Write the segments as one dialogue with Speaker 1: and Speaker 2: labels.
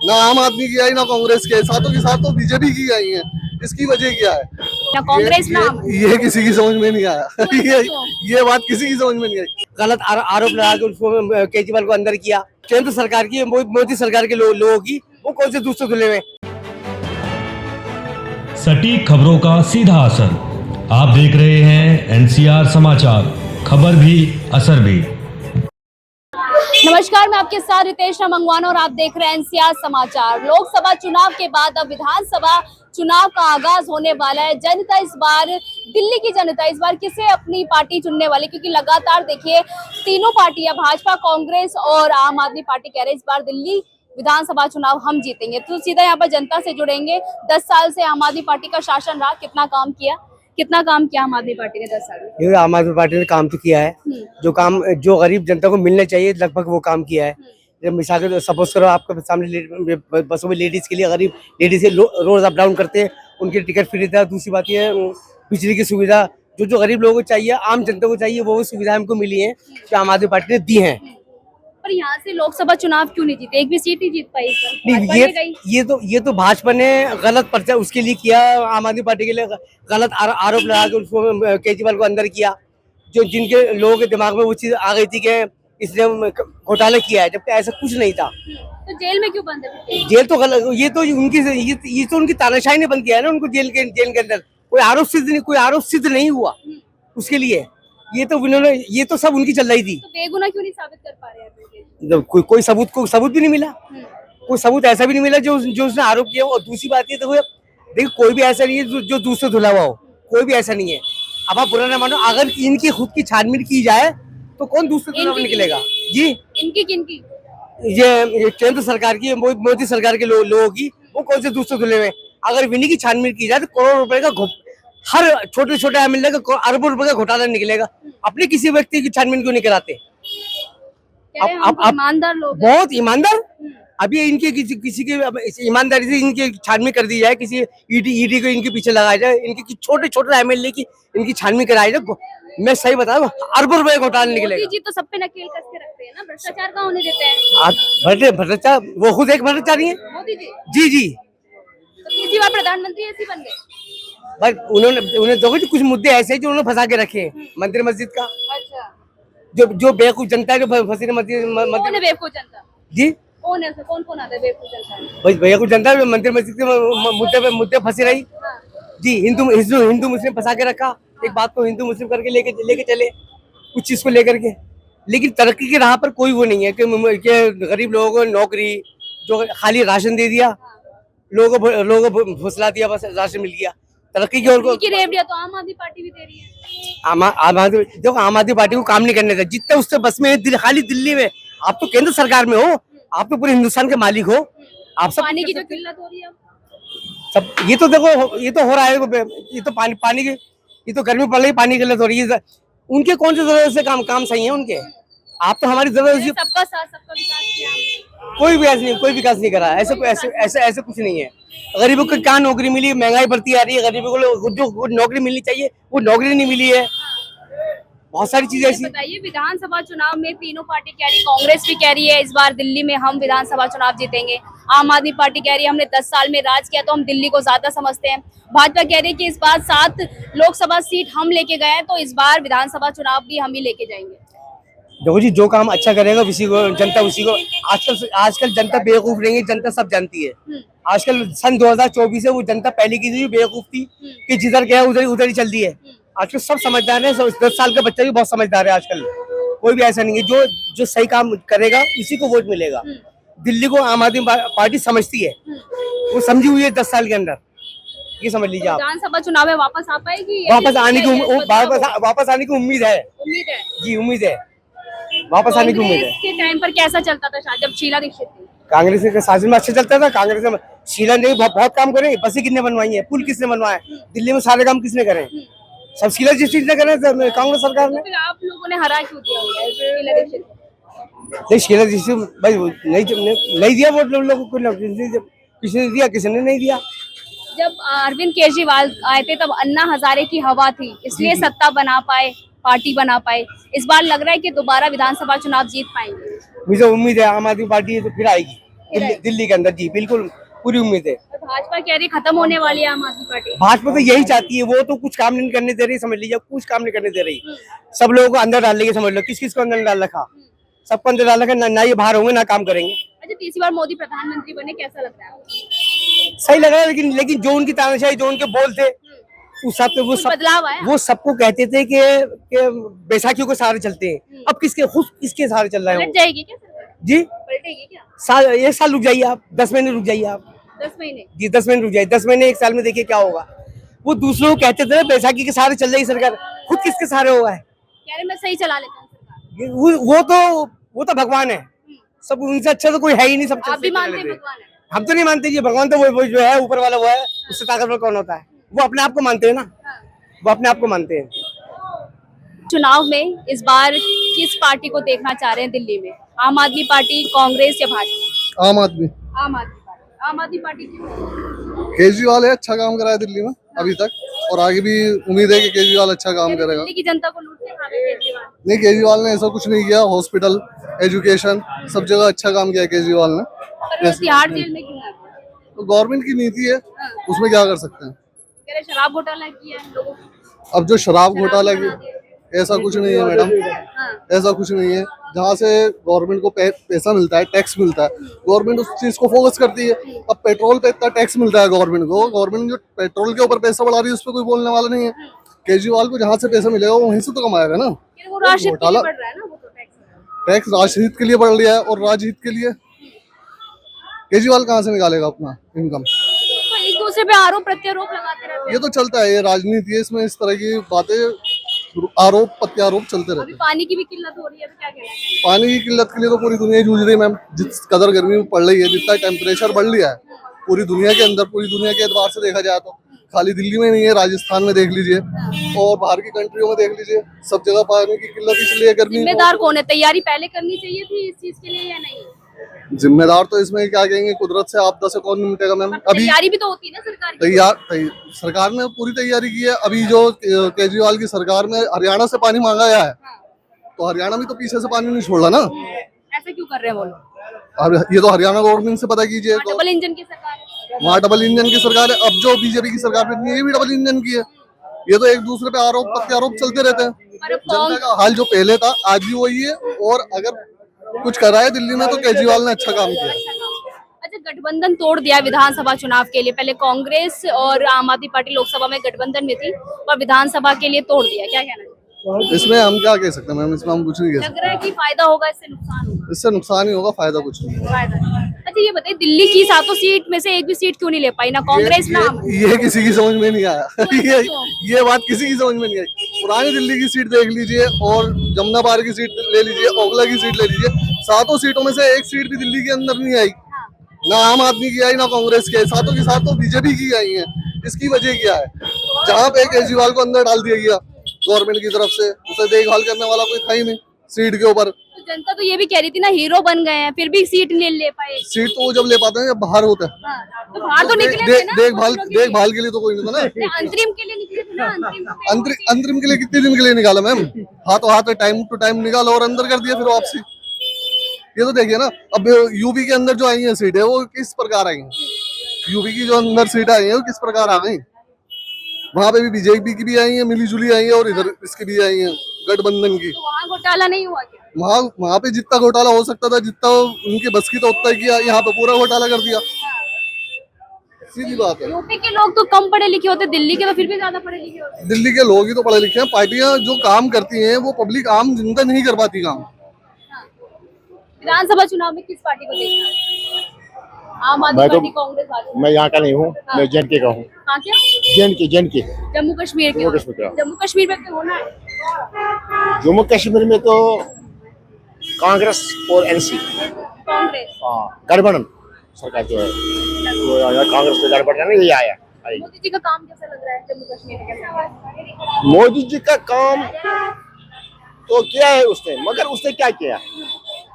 Speaker 1: ना आम आदमी की आई ना कांग्रेस के, साथों के साथ तो बीजेपी की आई है। इसकी वजह क्या है?
Speaker 2: ना कांग्रेस ना आम।
Speaker 1: ये किसी की समझ में नहीं आया।
Speaker 2: क्यों?
Speaker 1: ये बात किसी की समझ में नहीं आई।
Speaker 3: गलत आरोप लगा के उसको केजरीवाल को अंदर किया। केंद्र सरकार की मोदी सरकार के लोगों की वो कौन से दूसरे धुले में।
Speaker 4: सटीक खबरों का सीधा असर। आप देख रहे हैं एनसीआर समाचार, खबर भी असर भी।
Speaker 2: नमस्कार, मैं आपके साथ रितेश मंगवाना और आप देख रहे हैं एनसीआर समाचार। लोकसभा चुनाव के बाद अब विधानसभा चुनाव का आगाज होने वाला है। जनता इस बार, दिल्ली की जनता इस बार किसे अपनी पार्टी चुनने वाली, क्योंकि लगातार देखिए तीनों पार्टियां, भाजपा, कांग्रेस और आम आदमी पार्टी कह रहे हैं इस बार दिल्ली विधानसभा चुनाव हम जीतेंगे। तो सीधा यहाँ पर जनता से जुड़ेंगे। 10 साल से आम आदमी पार्टी का शासन रहा, कितना काम किया आम आदमी पार्टी ने 10 साल में?
Speaker 3: ये आम आदमी पार्टी ने काम तो किया है, जो गरीब जनता को मिलने चाहिए लगभग वो काम किया है। जब मिसाल के सपोज करो आपके सामने बसों में लेडीज के लिए, गरीब लेडीज रोज अप डाउन करते हैं, उनकी टिकट फ्री था। दूसरी बात ये बिजली की सुविधा जो गरीब लोगों को चाहिए, आम जनता को चाहिए, वो सुविधा हमको मिली है जो आम आदमी पार्टी ने दी है।
Speaker 2: पर यहाँ से लोकसभा चुनाव क्यों नहीं जीते? एक भी सीट ही जीत पाई इस बार।
Speaker 3: नहीं, ये तो भाजपा ने गलत पर्चा उसके लिए किया। आम आदमी पार्टी के लिए गलत आरोप लगा के उसको केजरीवाल को अंदर किया। जो जिनके लोगों के दिमाग में वो चीज आ गई थी कि इसने घोटाला किया है, जबकि ऐसा कुछ नहीं था।
Speaker 2: तो जेल में क्यों बंद है? जेल
Speaker 3: तो गलत, ये तो उनकी तानाशाही ने बंद किया है ना उनको जेल के अंदर। कोई आरोप सिद्ध नहीं हुआ उसके लिए। ये तो सब उनकी चल रही थी।
Speaker 2: तो बेगुनाह क्यों नहीं साबित कर पा रहे हैं?
Speaker 3: जब कोई सबूत भी नहीं मिला। कोई सबूत ऐसा भी नहीं मिला जो उसने आरोप किया। और दूसरी बात ये देखो कोई भी ऐसा नहीं है जो दूसरे धुला हुआ हो, कोई भी ऐसा नहीं है। अब आप बुरा ना मानो, अगर इनकी खुद की छानबीन की जाए तो कौन दूसरे धुला निकलेगा जी?
Speaker 2: किनकी?
Speaker 3: ये केंद्र सरकार की, मोदी सरकार के लोगों की, वो कौन से दूसरे धुले में। अगर इन्हीं की छानबीन की जाए तो करोड़ों रुपए का, हर छोटे एमएलए का अरबों रुपए का घोटाला निकलेगा। अपने किसी व्यक्ति की छानबीन क्यों नहीं कराते?
Speaker 2: ईमानदार लोग,
Speaker 3: बहुत ईमानदार। अभी इनके किसी की ईमानदारी से इनकी छानबीन कर दी जाए, किसी ईडी को इनके पीछे लगाया जाए, इनके छोटे एमएलए की इनकी छानबीन कराई जाए। मैं सही बता रहा हूँ, अरबों रुपए घोटाला निकलेगा।
Speaker 2: मोदी जी तो सब पे नकेल कस के रखते हैं ना, भ्रष्टाचार का होने देते हैं।
Speaker 3: भ्रष्टाचार, वो खुद एक भ्रष्टाचारी है
Speaker 2: मोदी जी।
Speaker 3: जी।
Speaker 2: तो तीसरी बार प्रधानमंत्री ऐसे बन गए।
Speaker 3: भाई उन्होंने देखो कुछ मुद्दे ऐसे जो उन्होंने फंसा के रखे हैं। मंदिर मस्जिद का,
Speaker 2: अच्छा,
Speaker 3: जो बेवकूफ जनता है जो फंसी मस्जिद
Speaker 2: बेवकूफ जनता
Speaker 3: जी।
Speaker 2: कौन है? कौन आता है बेवकूफ जनता?
Speaker 3: भाई बेवकूफ जनता मंदिर मस्जिद के मुद्दे फंसी रही जी। हिंदू मुस्लिम फंसा के रखा। एक बात को हिंदू मुस्लिम करके लेके चले कुछ चीज को लेकर के। लेकिन तरक्की की राह पर कोई वो नहीं है कि गरीब लोगों को नौकरी, जो खाली राशन दे दिया, लोगों को फुसला दिया, बस राशन मिल गया। तरक्की की ओर को
Speaker 2: तो आम आदमी पार्टी भी दे रही है।
Speaker 3: आम आदमी पार्टी को काम नहीं करने देता। जितने उससे बस में है खाली दिल्ली में। आप तो केंद्र सरकार में हो, आप तो पूरे हिंदुस्तान के मालिक हो। आप सब
Speaker 2: पानी की जो किल्लत हो रही है
Speaker 3: सब, ये तो देखो, ये तो हो रहा है। ये तो पानी की, ये तो गर्मी पड़ रही, पानी की किल्लत हो रही है। उनके कौन से जरूरत से काम सही है उनके? आप तो हमारी जरूरत,
Speaker 2: सबका साथ सबका विकास किया।
Speaker 3: कोई विकास नहीं करा। ऐसे कुछ नहीं है। गरीबों को क्या नौकरी मिली? महंगाई बढ़ती आ रही है। गरीबों को जो नौकरी मिलनी चाहिए वो नौकरी नहीं मिली है। बहुत सारी चीजें ऐसी।
Speaker 2: बताइए, विधानसभा चुनाव में तीनों पार्टी कह रही, कांग्रेस भी कह रही है इस बार दिल्ली में हम विधानसभा चुनाव जीतेंगे। आम आदमी पार्टी कह रही है हमने 10 साल में राज किया तो हम दिल्ली को ज्यादा समझते हैं। भाजपा कह रही है कि इस बार 7 लोकसभा सीट हम लेके गए हैं तो इस बार विधानसभा चुनाव भी हम ही लेके जाएंगे।
Speaker 3: देखो जी, जो काम अच्छा करेगा उसी को जनता, उसी को। आजकल जनता बेवकूफ नहीं है, जनता सब जानती है। आजकल सन 2024 से वो जनता पहले की थी बेवकूफ थी कि जिधर गया उधर ही चल दी है। आजकल सब समझदार है। 10 साल का बच्चा भी बहुत समझदार है आजकल। कोई भी ऐसा नहीं है। जो सही काम करेगा उसी को वोट मिलेगा। दिल्ली को आम आदमी पार्टी समझती है, वो समझी हुई है 10 साल के अंदर। ये समझ लीजिए आप।
Speaker 2: विधानसभा चुनाव में वापस आ पाएगी?
Speaker 3: वापस आने की उम्मीद है जी। उम्मीद है, वापस आने की उम्मीद है।
Speaker 2: के टाइम पर कैसा चलता था जब शीला दीक्षित थी?
Speaker 3: कांग्रेस के शासन में अच्छा चलता था। कांग्रेस में शीला ने बहुत काम करे। बसें किसने बनवाई है? पुल किसने बनवाया? दिल्ली में सारे काम किसने करे? सब शीला दीक्षित ने करे, कांग्रेस सरकार ने।
Speaker 2: फिर आप लोगों ने हरा क्यों दिया शीला दीक्षित?
Speaker 3: नहीं, शीला दीक्षित भाई नहीं दिया वोट लोगों को। किसी ने दिया, किसी ने नहीं दिया।
Speaker 2: जब अरविंद केजरीवाल आए थे तब अन्ना हजारे की हवा थी, इसलिए सत्ता बना पाए, पार्टी बना पाए। इस बार लग रहा है कि दोबारा विधानसभा चुनाव जीत पाएंगे।
Speaker 3: मुझे उम्मीद है आम आदमी पार्टी तो फिर आएगी।
Speaker 2: घेरा है।
Speaker 3: दिल्ली के अंदर जी बिल्कुल पूरी उम्मीद है।
Speaker 2: और भाजपा कह रही है खत्म होने वाली है आम आदमी पार्टी।
Speaker 3: भाजपा तो यही चाहती है, वो तो कुछ काम नहीं करने दे रही, समझ लीजिए कुछ काम नहीं करने दे रही। सब लोगों को अंदर डाल लेगी, समझ लो किस किस को अंदर डाल रखा, सबको अंदर डाल रखा, ना ये बाहर होंगे ना काम करेंगे।
Speaker 2: अच्छा, तीसरी बार मोदी प्रधानमंत्री बने, कैसा लगता है आपको?
Speaker 3: सही लग रहा है, लेकिन जो उनकी तानाशाही, जो उनके बोल थे,
Speaker 2: कुछ बदलाव आया?
Speaker 3: वो सबको कहते थे कि बैसाखियों के सहारे चलते हैं। अब किसके सहारे चल रहे हैं
Speaker 2: पलट जाएगी क्या सरकार?
Speaker 3: जी?
Speaker 2: पलटेगी क्या?
Speaker 3: एक साल रुक जाइए आप, 10 महीने रुक जाइए आप
Speaker 2: 10 महीने?
Speaker 3: जी, 10 महीने रुक जाइए, 10 महीने 1 साल में देखिए क्या होगा। वो दूसरों को कहते थे बैसाखी के सहारे चल रही सरकार, खुद किसके सहारे हुआ है?
Speaker 2: कह रहे मैं सही चला लेता हूँ सरकार।
Speaker 3: वो तो भगवान है, सब उनसे अच्छा तो कोई है ही नहीं। सब
Speaker 2: आप भी मानते हैं भगवान है?
Speaker 3: हम तो नहीं मानते जी, भगवान तो वो जो है ऊपर वाला वो है, उससे ताकतवर कौन होता है? वो अपने आप को मानते हैं ना, वो अपने आप को मानते हैं।
Speaker 2: चुनाव में इस बार किस पार्टी को देखना चाह रहे हैं दिल्ली में? आम आदमी पार्टी, कांग्रेस या भाजपा?
Speaker 1: आम आदमी।
Speaker 2: आम आदमी पार्टी। आम आदमी पार्टी क्यों?
Speaker 1: केजरीवाल है, अच्छा काम करा है दिल्ली में अभी तक, और आगे भी उम्मीद है कि केजरीवाल अच्छा काम करेगा।
Speaker 2: दिल्ली की जनता को लूट के खा गए केजरीवाल।
Speaker 1: नहीं, केजरीवाल ने ऐसा कुछ नहीं किया, हॉस्पिटल, एजुकेशन, सब जगह अच्छा काम किया केजरीवाल ने।
Speaker 2: पर वो तिहाड़ जेल में क्यों है?
Speaker 1: तो गवर्नमेंट की नीति है, उसमें क्या कर सकते हैं।
Speaker 2: कह रहे शराब घोटाला किया है लोगों को।
Speaker 1: अब जो शराब घोटाला
Speaker 2: बना
Speaker 1: की,
Speaker 2: दिया।
Speaker 1: ऐसा कुछ नहीं है मैडम,
Speaker 2: हाँ।
Speaker 1: ऐसा कुछ नहीं है। जहाँ से गवर्नमेंट को पैसा मिलता है, टैक्स मिलता है, गवर्नमेंट उस चीज को फोकस करती है। अब पेट्रोल पे इतना टैक्स मिलता है गवर्नमेंट को, गवर्नमेंट जो पेट्रोल के ऊपर पैसा बढ़ा रही है उस पर कोई बोलने वाला नहीं है। केजरीवाल को जहाँ से पैसा मिलेगा वो वहीं से तो कमाएगा ना।
Speaker 2: वो राशिद के लिए बढ़ रहा है ना, वो तो
Speaker 1: टैक्स राजहित के लिए बढ़ रहा है, और राजहित के लिए केजरीवाल कहाँ से निकालेगा अपना इनकम?
Speaker 2: तो एक दूसरे पे आरोप प्रत्यारोप लगाते रहते हैं।
Speaker 1: ये तो चलता है, ये राजनीति है, इसमें इस तरह की बातें, आरोप प्रत्यारोप चलते रहते
Speaker 2: अभी
Speaker 1: हैं।
Speaker 2: पानी की भी किल्लत हो रही है, तो क्या कहना है?
Speaker 1: पानी की किल्लत के लिए तो पूरी दुनिया ही जूझ रही है मैम। जिस कदर गर्मी पड़ रही है, जितना टेम्परेचर बढ़ लिया है पूरी दुनिया के अंदर, पूरी दुनिया के एतबार से देखा जाए तो खाली दिल्ली में नहीं है, राजस्थान में देख लीजिए और बाहर की कंट्रियों में देख लीजिए, सब जगह पानी की किल्लत इसलिए, गर्मी।
Speaker 2: जिम्मेदार कौन है? तैयारी पहले करनी चाहिए थी इस चीज के लिए या नहीं?
Speaker 1: जिम्मेदार तो इसमें क्या कहेंगे, कुदरत से आपदा से कौन निपटेगा मैम? अभी
Speaker 2: तैयारी भी तो होती है ना सरकार की।
Speaker 1: सरकार ने पूरी तैयारी की है। अभी जो केजरीवाल की सरकार ने हरियाणा से पानी मांगा है, तो हरियाणा भी तो पीछे से पानी नहीं छोड़ रहा ना।
Speaker 2: ऐसा क्यों कर रहे हैं वो लोग?
Speaker 1: अब ये तो हरियाणा गवर्नमेंट से पता कीजिए।
Speaker 2: डबल इंजन की सरकार है।
Speaker 1: वहाँ डबल इंजन की सरकार है। अब जो बीजेपी की सरकार है, ये भी डबल इंजन की है। ये तो एक दूसरे पे आरोप प्रत्यारोप चलते रहते हैं। जनता का हाल जो पहले था आज भी वही है, और अगर कुछ करा है दिल्ली में तो केजरीवाल ने अच्छा काम किया।
Speaker 2: अच्छा, गठबंधन तोड़ दिया विधानसभा चुनाव के लिए। पहले कांग्रेस और आम आदमी पार्टी लोकसभा में गठबंधन में थी, और विधानसभा के लिए तोड़ दिया, क्या कहना है?
Speaker 1: इसमें हम क्या कह सकते हैं मैम? इसमें हम कुछ नहीं कह
Speaker 2: लग
Speaker 1: सकते।
Speaker 2: रहा है कि फायदा होगा, इससे नुकसान होगा?
Speaker 1: इससे नुकसान ही होगा, फायदा कुछ नहीं होगा।
Speaker 2: फायदा नहीं। अच्छा, ये बताइए दिल्ली की 7 सीट में से एक भी सीट क्यों नहीं ले पाई, ना कांग्रेस ना आम?
Speaker 1: ये किसी की समझ में नहीं आया। ये बात किसी की समझ में नहीं आई। पुरानी दिल्ली की सीट देख लीजिए और जमुना पार की सीट ले लीजिए, ओखला की सीट ले लीजिए, 7 सीटों में से एक सीट भी दिल्ली के अंदर नहीं आई। ना आम आदमी की आई, ना कांग्रेस की आई, 7 की 7 तो बीजेपी की आई है। इसकी वजह क्या है? जहाँ पे केजरीवाल को अंदर डाल दिया गया गवर्नमेंट की तरफ से, उसे देखभाल करने वाला कोई था ही नहीं सीट के ऊपर।
Speaker 2: तो जनता तो ये भी कह रही थी ना, हीरो बन गए हैं, फिर भी सीट नहीं ले पाए।
Speaker 1: सीट तो वो जब ले पाते हैं जब बाहर होते हैं।
Speaker 2: तो बाहर तो निकले थे ना,
Speaker 1: देखभाल के लिए तो कोई नहीं था ना।
Speaker 2: अंतरिम के लिए निकले थे ना,
Speaker 1: अंतरिम के लिए कितने दिन के लिए निकाला मैम? हाथों हाथ टाइम टू टाइम निकाला और अंदर कर दिया, फिर वापसी। ये तो देखिए ना, अब यूपी के अंदर जो आई है सीटें वो किस प्रकार आई है? यूपी की जो अंदर सीटें आई है वो किस प्रकार आ गई? वहाँ पे भी बीजेपी की भी आई है, मिली जुली आई है, और इधर इसकी भी आई है गठबंधन की।
Speaker 2: तो वहाँ घोटाला नहीं हुआ क्या?
Speaker 1: वहाँ पे जितना घोटाला हो सकता था, जितना उनके बस की, तो उतना ही किया। यहाँ पे पूरा घोटाला कर दिया, सीधी बात है।
Speaker 2: यूपी के लोग तो कम पढ़े लिखे होते, दिल्ली के तो फिर भी ज्यादा पढ़े लिखे होते।
Speaker 1: दिल्ली के लोग ही तो पढ़े लिखे हैं। पार्टियां जो काम करती हैं वो पब्लिक आम जनता नहीं कर पाती काम।
Speaker 2: विधानसभा चुनाव में किस पार्टी को देखना है? आम आदमी पार्टी, कांग्रेस, भाजपा?
Speaker 5: मैं यहाँ का नहीं हूँ, मैं जे.एन.के का हूँ।
Speaker 2: कहाँ के?
Speaker 5: जे.एन.के
Speaker 2: जम्मू कश्मीर के। जम्मू कश्मीर में क्यों होना है?
Speaker 5: जम्मू कश्मीर में तो कांग्रेस और एनसी,
Speaker 2: कांग्रेस।
Speaker 5: गठबंधन सरकार जो है, तो कांग्रेस का गठबंधन है, ये आया।
Speaker 2: मोदी जी का काम कैसा लग रहा है जम्मू कश्मीर में? कैसा?
Speaker 5: मोदी जी का काम तो किया है उसने, मगर उसने क्या किया?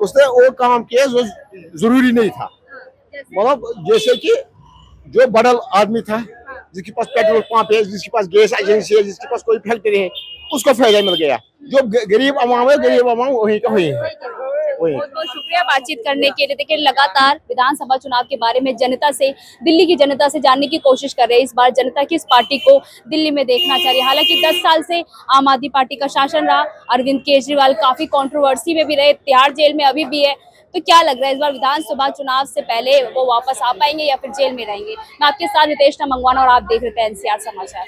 Speaker 5: उसने वो काम किया जो जरूरी नहीं था। मतलब जैसे कि जो बड़ा आदमी था, जिसके पास पेट्रोल पंप है, जिसके पास गैस एजेंसी है, जिसके पास कोई फैक्ट्री है, उसको फायदा मिल गया। जो गरीब अवाम है, गरीब अवाम वहीं का हुई है। वही।
Speaker 2: बहुत बहुत शुक्रिया बातचीत करने के लिए। देखिए लगातार विधानसभा चुनाव के बारे में जनता से, दिल्ली की जनता से जानने की कोशिश कर रहे हैं। इस बार जनता किस पार्टी को दिल्ली में देखना चाह रही है। हालांकि 10 साल से आम आदमी पार्टी का शासन रहा। अरविंद केजरीवाल काफी कंट्रोवर्सी में भी रहे, तिहाड़ जेल में अभी भी है। तो क्या लग रहा है इस बार विधानसभा चुनाव से पहले वो वापस आ पाएंगे या फिर जेल में रहेंगे? मैं आपके साथ नितेश मंगवाना और आप देख रहे थे NCR समाचार।